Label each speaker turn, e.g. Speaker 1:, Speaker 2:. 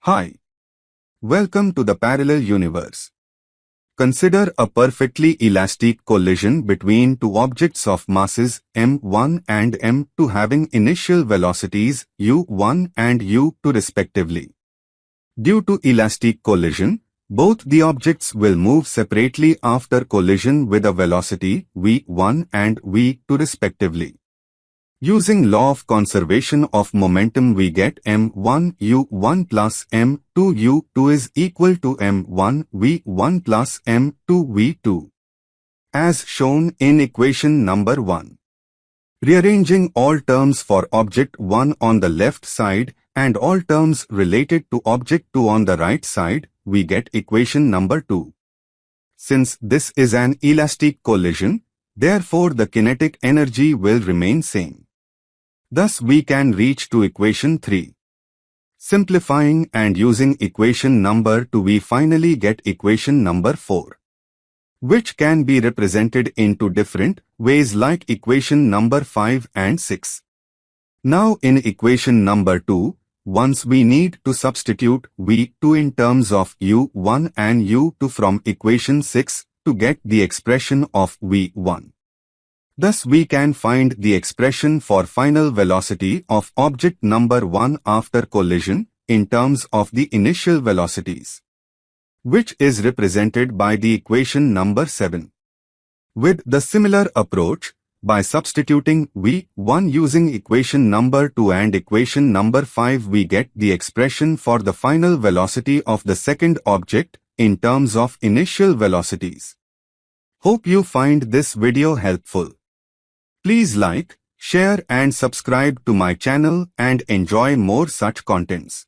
Speaker 1: Hi. Welcome to the parallel universe. Consider a perfectly elastic collision between two objects of masses m1 and m2 having initial velocities u1 and u2 respectively. Due to elastic collision, both the objects will move separately after collision with a velocity v1 and v2 respectively. Using law of conservation of momentum, we get m1 u1 plus m2 u2 is equal to m1 v1 plus m2 v2, as shown in equation number 1. Rearranging all terms for object 1 on the left side and all terms related to object 2 on the right side, we get equation number 2. Since this is an elastic collision, therefore the kinetic energy will remain same. Thus we can reach to equation 3. Simplifying and using equation number 2, we finally get equation number 4, which can be represented into different ways like equation number 5 and 6. Now in equation number 2, once we need to substitute v2 in terms of u1 and u2 from equation 6 to get the expression of v1. Thus we can find the expression for final velocity of object number 1 after collision in terms of the initial velocities, which is represented by the equation number 7. With the similar approach, by substituting v1 using equation number 2 and equation number 5, we get the expression for the final velocity of the second object in terms of initial velocities. Hope you find this video helpful. Please like, share and subscribe to my channel and enjoy more such contents.